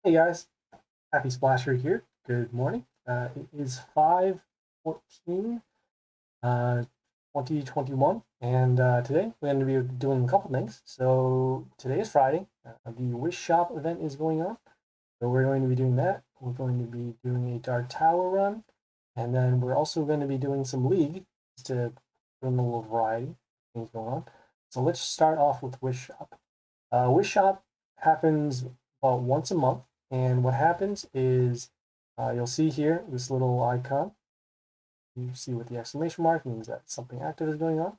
Hey guys, Happy Splasher here. Good morning. It is 5/14, uh, 2021, and today we're going to be doing a couple things. So today is Friday. The Wish Shop event is going on, so we're going to be doing that. We're going to be doing a Dark Tower run, and then we're also going to be doing some League just to bring a little variety of things going on. So let's start off with Wish Shop. Wish Shop happens about once a month, and what happens is you'll see here this little icon. You see with the exclamation mark means that something active is going on.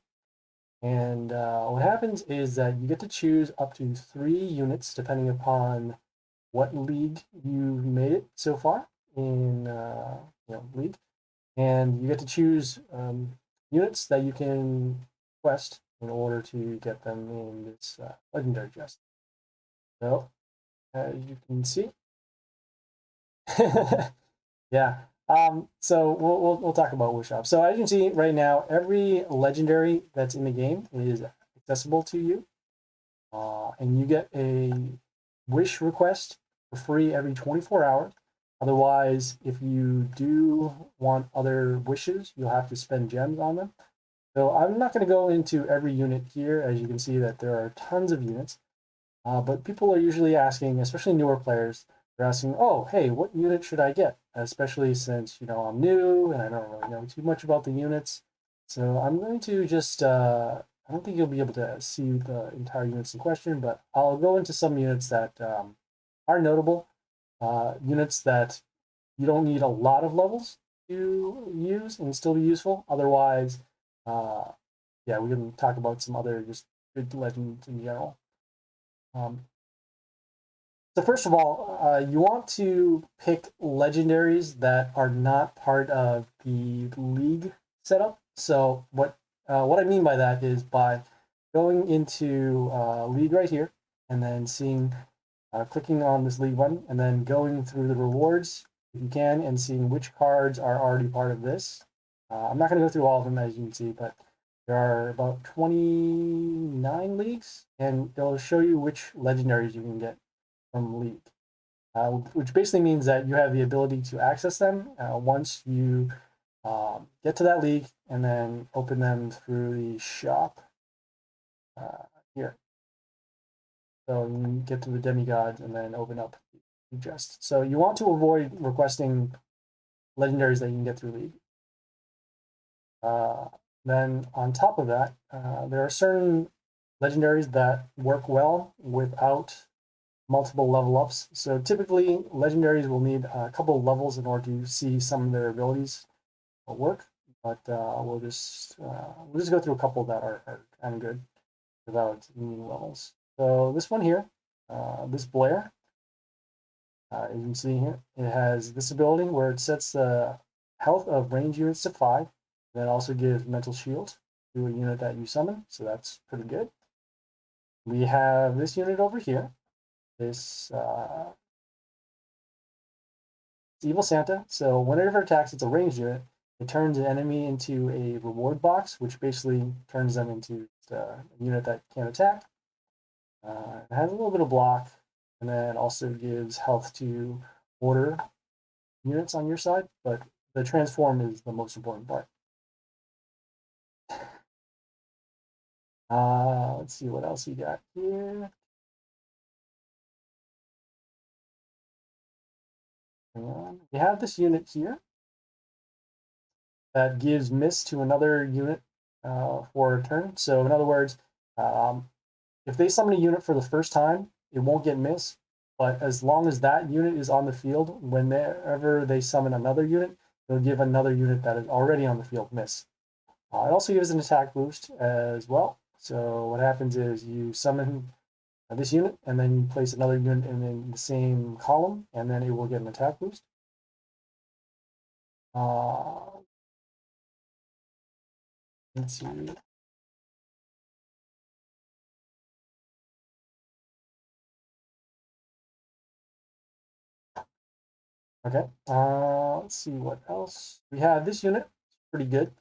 And what happens is that you get to choose up to 3 units depending upon what league you've made it so far in league, and you get to choose units that you can quest in order to get them in this legendary chest. So as you can see. Yeah. So we'll talk about Wish Shop. So as you can see right now, every legendary that's in the game is accessible to you, and you get a wish request for free every 24 hours. Otherwise, if you do want other wishes, you'll have to spend gems on them. So I'm not going to go into every unit here. As you can see, that there are tons of units. But people are usually asking, especially newer players, they're asking, "Oh, hey, what unit should I get?" Especially since I'm new and I don't really know too much about the units. So I'm going to just I don't think you'll be able to see the entire units in question, but I'll go into some units that are notable, units that you don't need a lot of levels to use and still be useful. Otherwise, uh, yeah, we can talk about some other just good legends in general. Um, So first of all, you want to pick legendaries that are not part of the league setup. So what I mean by that is by going into league right here, and then seeing clicking on this league button, and then going through the rewards if you can, and seeing which cards are already part of this. I'm not going to go through all of them as you can see, but there are about 29 leagues, and it'll show you which legendaries you can get from League, which basically means that you have the ability to access them once you get to that league and then open them through the shop uh, here. So you get to the demigods and then open up the chest. So you want to avoid requesting legendaries that you can get through League. Uh, then on top of that, there are certain legendaries that work well without multiple level ups. So typically, legendaries will need a couple of levels in order to see some of their abilities work. But we'll just go through a couple that are kind of good without needing levels. So this one here, this Blair, as you can see here, it has this ability where it sets the health of range units to 5. That also gives mental shield to a unit that you summon, so that's pretty good. We have this unit over here, this Evil Santa. So whenever it attacks, it's a ranged unit. It turns an enemy into a reward box, which basically turns them into a unit that can attack. It has a little bit of block, and then also gives health to order units on your side, but the transform is the most important part. Let's see what else we got here. We have this unit here that gives miss to another unit for a turn. So in other words, um, if they summon a unit for the first time, it won't get miss. But as long as that unit is on the field, whenever they summon another unit, they'll give another unit that is already on the field miss. It also gives an attack boost as well. So what happens is you summon this unit, and then you place another unit in the same column, and then it will get an attack boost. Uh, let's see. Okay. Let's see what else we have. This unit, pretty good.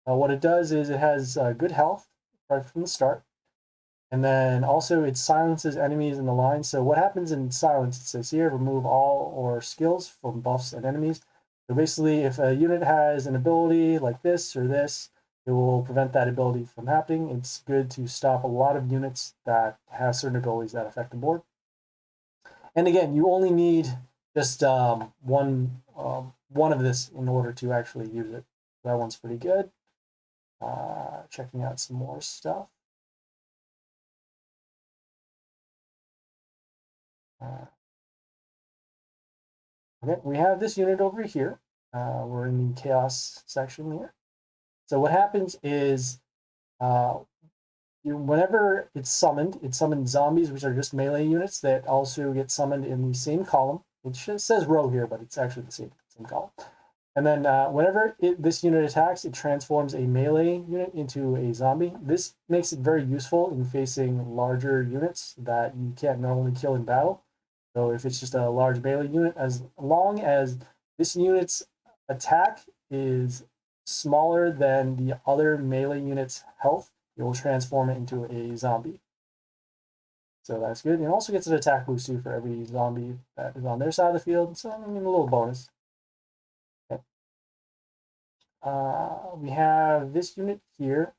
What it does is it has good health right from the start. And then also it silences enemies in the line. So what happens in silence, it says here, remove all or skills from buffs and enemies. So basically, if a unit has an ability like this or this, it will prevent that ability from happening. It's good to stop a lot of units that have certain abilities that affect the board. And again, you only need just one of this in order to actually use it. That one's pretty good. Checking out some more stuff. Okay, we have this unit over here. We're in the chaos section here. So what happens is whenever it's summoned, it summons zombies, which are just melee units that also get summoned in the same column. It says row here, but it's actually the same column. And then whenever this unit attacks, it transforms a melee unit into a zombie. This makes it very useful in facing larger units that you can't normally kill in battle. So if it's just a large melee unit, as long as this unit's attack is smaller than the other melee unit's health, it will transform it into a zombie. So that's good. And it also gets an attack boost too for every zombie that is on their side of the field. So I mean, a little bonus. Okay. We have this unit here.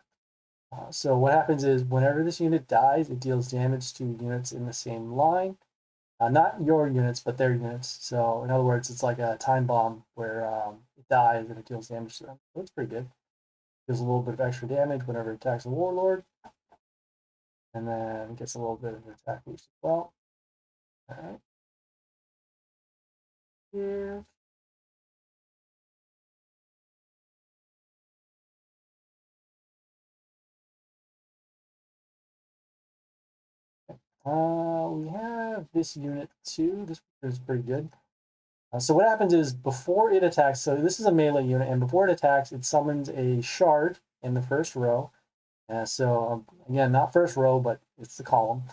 So what happens is whenever this unit dies, it deals damage to units in the same line. Not your units, but their units. So in other words, it's like a time bomb where it dies and it deals damage to them. So it's pretty good. Deals a little bit of extra damage whenever it attacks a warlord. And then it gets a little bit of an attack boost as well. All right. Here. We have this unit too. This is pretty good. So what happens is before it attacks, so this is a melee unit, and before it attacks, it summons a shard in the first row. So again, not first row, but it's the column.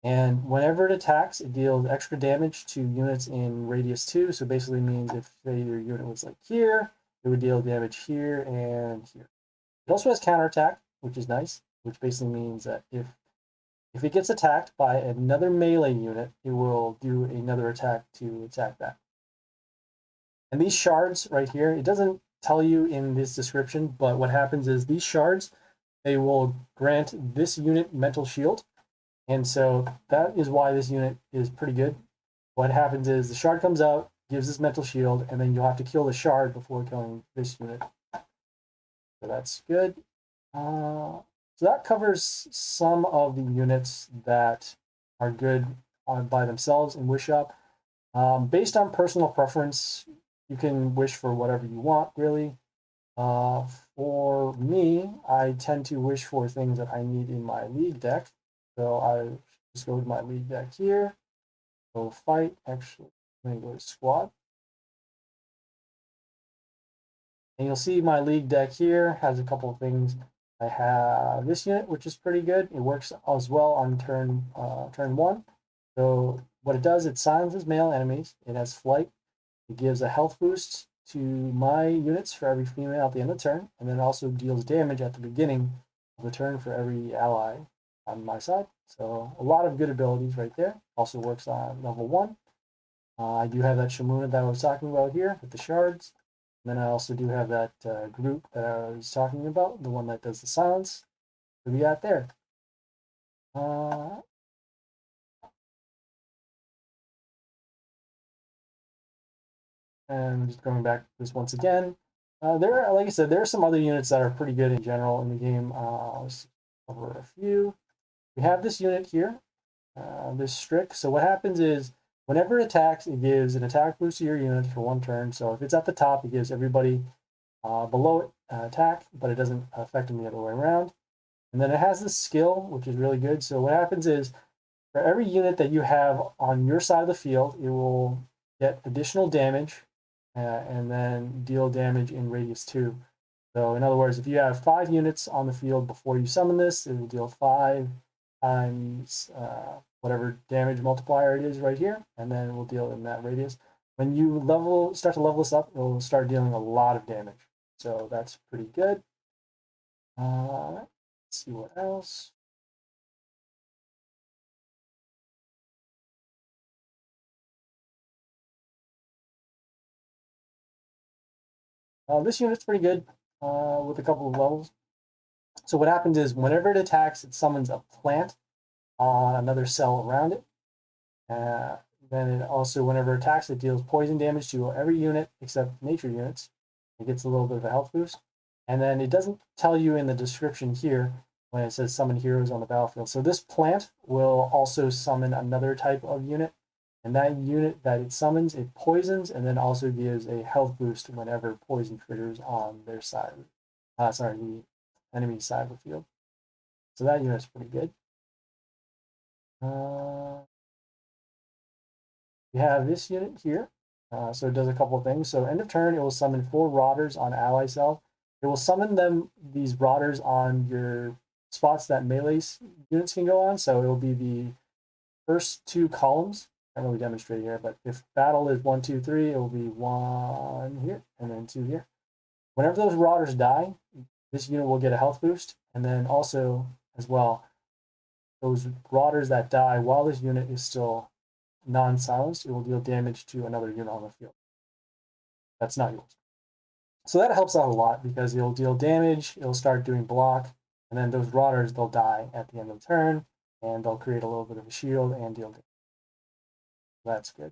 And whenever it attacks, it deals extra damage to units in radius 2. So basically means if say your unit was like here, it would deal damage here and here. It also has counterattack, which is nice, which basically means that if it gets attacked by another melee unit, it will do another attack to attack that. And these shards right here, it doesn't tell you in this description, but what happens is these shards, they will grant this unit mental shield. And so that is why this unit is pretty good. What happens is the shard comes out, gives this mental shield, and then you'll have to kill the shard before killing this unit. So that's good. So that covers some of the units that are good by themselves in Wish Up. Based on personal preference, you can wish for whatever you want, really. For me, I tend to wish for things that I need in my league deck. So I just go to my league deck here, go fight. Actually, I'm going to go to squad. And you'll see my league deck here has a couple of things. I have this unit, which is pretty good. It works as well on turn 1. So what it does, it silences male enemies. It has flight. It gives a health boost to my units for every female at the end of the turn, and then it also deals damage at the beginning of the turn for every ally on my side. So a lot of good abilities right there. Also works on level 1. I do have that Shamuna that I was talking about here with the shards. And then I also do have that group that I was talking about, the one that does the silence. So we got there. And just going back to this once again, like I said, there are some other units that are pretty good in general in the game. Let's cover a few. We have this unit here, this Strick. So what happens is whenever it attacks, it gives an attack boost to your unit for 1 turn. So if it's at the top, it gives everybody below it attack, but it doesn't affect them the other way around. And then it has this skill, which is really good. So what happens is for every unit that you have on your side of the field, it will get additional damage and then deal damage in radius 2. So in other words, if you have 5 units on the field before you summon this, it will deal 5 times whatever damage multiplier it is right here, and then it will deal in that radius. When you start to level this up, it will start dealing a lot of damage. So that's pretty good. Let's see what else. This unit's pretty good with a couple of levels. So what happens is whenever it attacks, it summons a plant on another cell around it. Then it also, whenever it attacks, it deals poison damage to every unit except nature units. It gets a little bit of a health boost. And then it doesn't tell you in the description here when it says summon heroes on the battlefield. So this plant will also summon another type of unit. And that unit that it summons, it poisons and then also gives a health boost whenever poison triggers on their side. The enemy side of the field. So that unit's pretty good. We have this unit here. So it does a couple of things. So end of turn, it will summon 4 Rotters on ally cells. It will summon these Rotters on your spots that melee units can go on. So it will be the first 2 columns. I can't really demonstrate here, but if battle is 1, 2, 3, it will be 1 here and then 2 here. Whenever those Rotters die, this unit will get a health boost. And then also, as well, those Rotters that die while this unit is still non-silenced, it will deal damage to another unit on the field. That's not yours. So that helps out a lot because it'll deal damage, it'll start doing block, and then those Rotters, they'll die at the end of the turn, and they'll create a little bit of a shield and deal damage. That's good.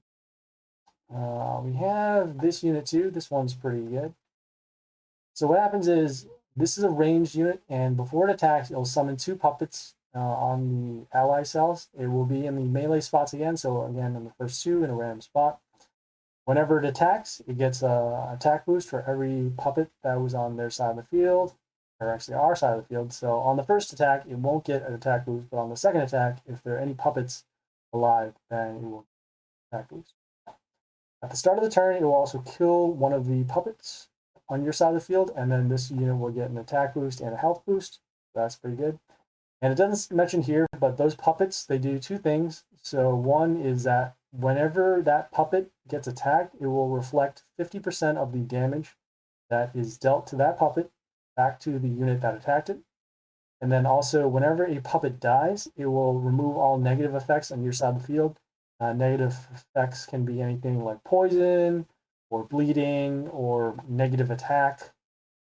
We have this unit too. This one's pretty good. So what happens is, this is a ranged unit, and before it attacks, it'll summon 2 puppets on the ally cells. It will be in the melee spots again, so again in the first 2 in a random spot. Whenever it attacks, it gets an attack boost for every puppet that was on their side of the field, or actually our side of the field. So on the first attack, it won't get an attack boost, but on the second attack, if there are any puppets alive, then it will get an attack boost. At the start of the turn, it will also kill one of the puppets on your side of the field, and then this unit will get an attack boost and a health boost. That's pretty good. And it doesn't mention here, but those puppets, they do 2 things. So one is that whenever that puppet gets attacked, it will reflect 50% of the damage that is dealt to that puppet back to the unit that attacked it. And then also, whenever a puppet dies, it will remove all negative effects on your side of the field. Negative effects can be anything like poison, or bleeding, or negative attack,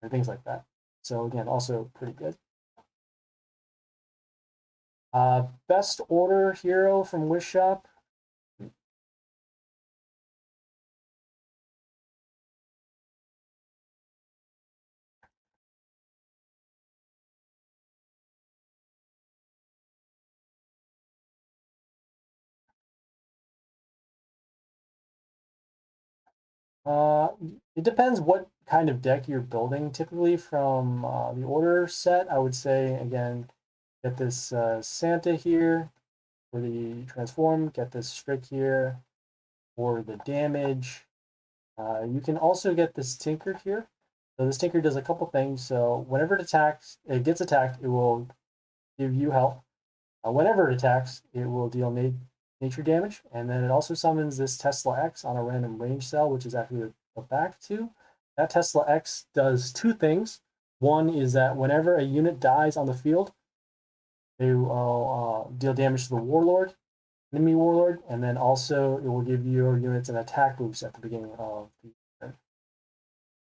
or things like that. So again, also pretty good. Best order hero from Wish Shop. It depends what kind of deck you're building. Typically from the order set, I would say, again, get this Santa here for the transform, get this Strick here for the damage. You can also get this Tinker here. So this Tinker does a couple things. So whenever it gets attacked, it will give you health. Whenever it attacks, it will deal nature damage, and then it also summons this Tesla X on a random range cell, which is actually a back 2. That Tesla X does 2 things. One is that whenever a unit dies on the field, they will deal damage to the Warlord, enemy Warlord, and then also it will give your units an attack boost at the beginning of the turn.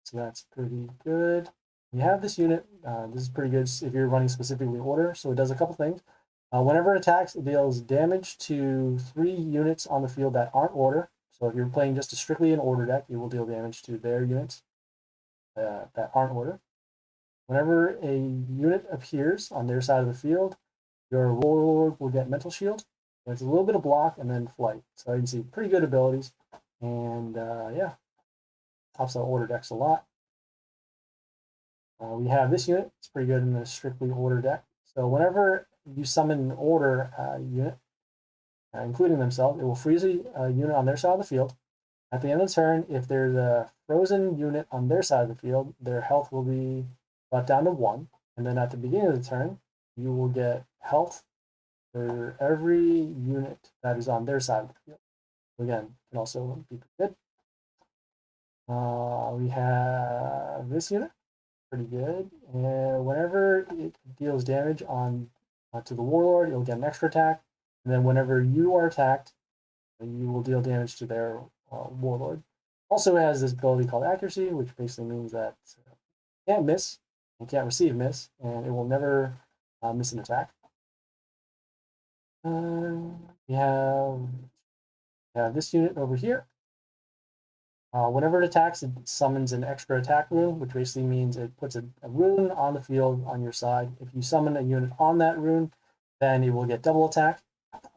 So that's pretty good. You have this unit. This is pretty good if you're running specifically order. So it does a couple things. Whenever it attacks, it deals damage to 3 units on the field that aren't order. So if you're playing just strictly an order deck, it will deal damage to their units that aren't order. Whenever a unit appears on their side of the field, your Warlord will get Mental Shield. It's a little bit of block and then flight. So you can see pretty good abilities. And yeah, helps out order decks a lot. We have this unit. It's pretty good in the strictly order deck. So whenever you summon an order unit, including themselves, it will freeze a unit on their side of the field. At the end of the turn, if there's a frozen unit on their side of the field, their health will be brought down to 1. And then at the beginning of the turn, you will get health for every unit that is on their side of the field. So again, can also be good. We have this unit, pretty good. And whenever it deals damage on to the Warlord, you'll get an extra attack. And then whenever you are attacked, you will deal damage to their Warlord. Also, it has this ability called accuracy, which basically means that it can't miss, it can't receive miss, and it will never miss an attack. We have this unit over here. Whenever it attacks, it summons an extra attack rune, which basically means it puts a rune on the field on your side. If you summon a unit on that rune, then it will get double attack.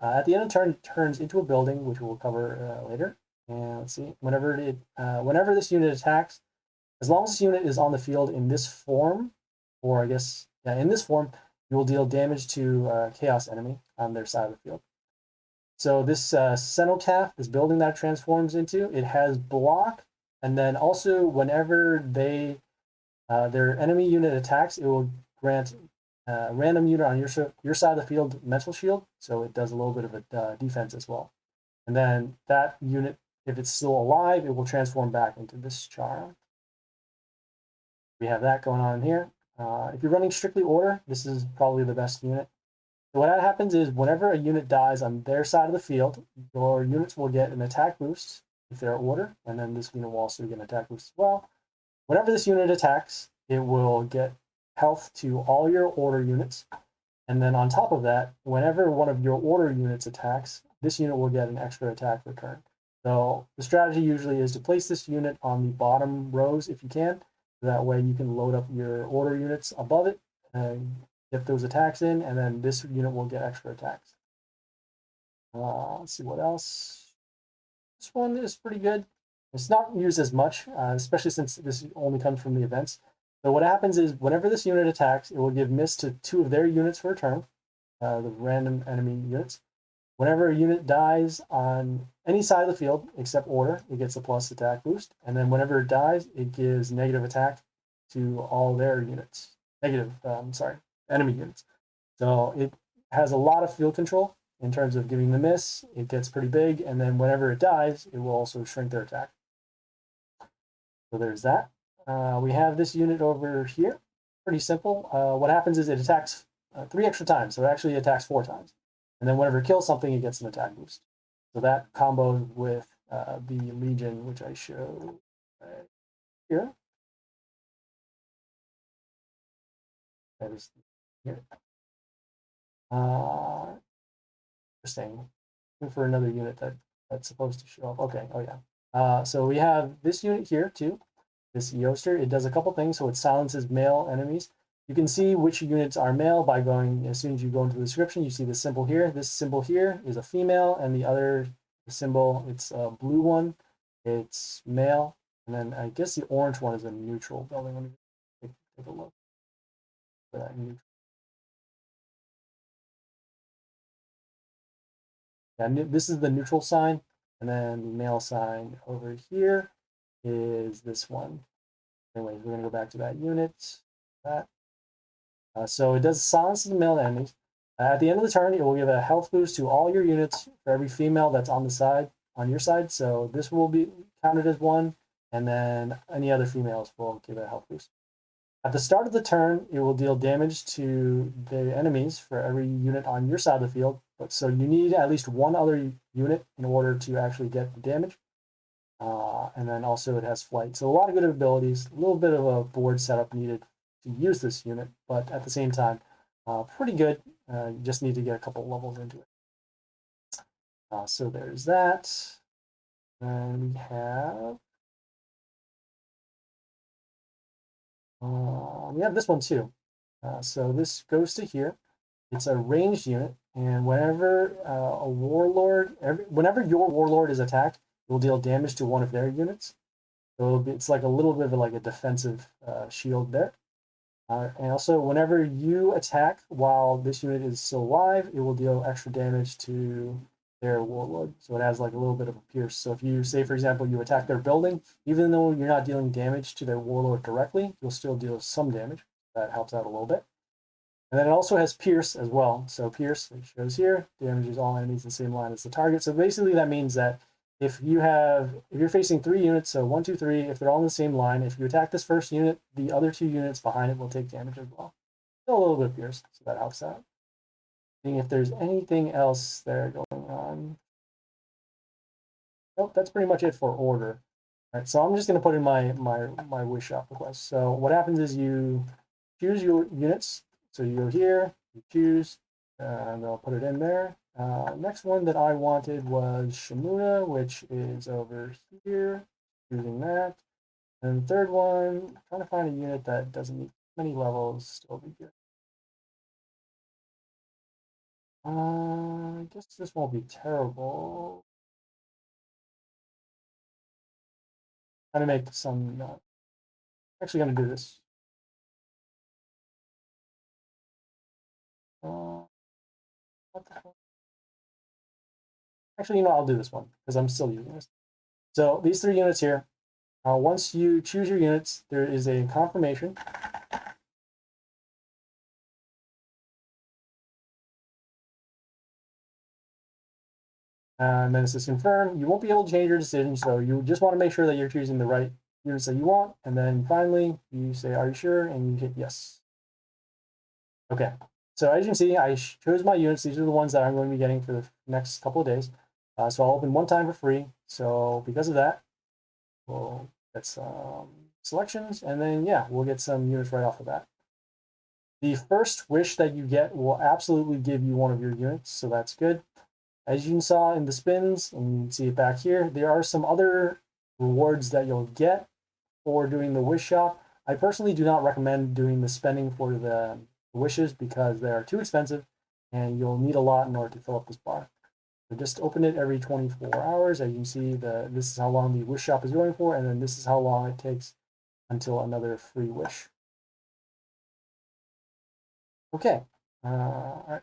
At the end of the turn, it turns into a building, which we'll cover later. And let's see, whenever this unit attacks, as long as this unit is on the field in this form, or I guess in this form, you will deal damage to a chaos enemy on their side of the field. So this cenotaph, this building that transforms into, it has block, and then also whenever their enemy unit attacks, it will grant a random unit on your side of the field mental shield, so it does a little bit of a defense as well. And then that unit, if it's still alive, it will transform back into this charm. We have that going on here. If you're running strictly order, this is probably the best unit. So what happens is whenever a unit dies on their side of the field, your units will get an attack boost if they're order, and then this unit will also get an attack boost as well. Whenever this unit attacks, it will get health to all your order units. And then on top of that, whenever one of your order units attacks, this unit will get an extra attack return. So the strategy usually is to place this unit on the bottom rows if you can. That way you can load up your order units above it and get those attacks in, and then this unit will get extra attacks. Let's see what else. This one is pretty good. It's not used as much, especially since this only comes from the events. So what happens is whenever this unit attacks, it will give miss to 2 of their units for a turn, the random enemy units. Whenever a unit dies on any side of the field except order, it gets a plus attack boost. And then whenever it dies, it gives negative attack to all their units. Enemy units. So it has a lot of field control in terms of giving the miss. It gets pretty big, and then whenever it dies, it will also shrink their attack. So there's that. We have this unit over here. Pretty simple. What happens is it attacks 3 extra times, so it actually attacks 4 times. And then whenever it kills something, it gets an attack boost. So that comboed with the Legion, which I show right here. That is here. Interesting. Looking for another unit that's supposed to show up. Okay. Oh yeah. So we have this unit here too. This Yoster. It does a couple things. So it silences male enemies. You can see which units are male by going, as soon as you go into the description, you see this symbol here. This symbol here is a female, and the other symbol, it's a blue one, it's male. And then I guess the orange one is a neutral building. Let me take a look for that neutral. Yeah, this is the neutral sign, and then the male sign over here is this one. Anyways, we're going to go back to that unit. So it does silence the male enemies. At the end of the turn, it will give a health boost to all your units for every female that's on your side. So this will be counted as 1, and then any other females will give a health boost. At the start of the turn, it will deal damage to the enemies for every unit on your side of the field. But so you need at least 1 other unit in order to actually get the damage. And then also it has flight. So a lot of good abilities, a little bit of a board setup needed to use this unit, but at the same time, pretty good. You just need to get a couple levels into it. So there's that. And we have this one too. So this goes to here. It's a ranged unit, and whenever whenever your warlord is attacked, it will deal damage to one of their units. So it's like a little bit of like a defensive shield there. And also, whenever you attack while this unit is still alive, it will deal extra damage to their warlord. So it has like a little bit of a pierce. So if you say, for example, you attack their building, even though you're not dealing damage to their warlord directly, you'll still deal some damage. That helps out a little bit. And then it also has pierce as well. So pierce, it shows here, damages all enemies in the same line as the target. So basically that means that if you're facing 3 units, so 1, 2, 3, if they're all in the same line, if you attack this first unit, the other 2 units behind it will take damage as well. Still a little bit of pierce, so that helps out. Seeing if there's anything else there going on. Nope, that's pretty much it for order. All right, so I'm just going to put in my wish shop request. So what happens is you choose your units. So you go here, you choose, and I'll put it in there. Next one that I wanted was Shamuna, which is over here. Choosing that. And the third one, trying to find a unit that doesn't need many levels. Still be good. I guess this won't be terrible. I'm gonna make some. Actually, gonna do this. What the hell? Actually, I'll do this one because I'm still using this. So these three units here. Once you choose your units, there is a confirmation. And then it says confirm. You won't be able to change your decision, so you just want to make sure that you're choosing the right units that you want. And then finally, you say, are you sure? And you hit yes. Okay. So as you can see, I chose my units. These are the ones that I'm going to be getting for the next couple of days. So I'll open one time for free. So because of that, we'll get some selections. And then, yeah, we'll get some units right off the bat. The first wish that you get will absolutely give you one of your units. So that's good. As you saw in the spins, and you can see it back here, there are some other rewards that you'll get for doing the wish shop. I personally do not recommend doing the spending for the wishes because they are too expensive and you'll need a lot in order to fill up this bar. So just open it every 24 hours. As you can see, this is how long the wish shop is going for, and then this is how long it takes until another free wish. Okay. All right.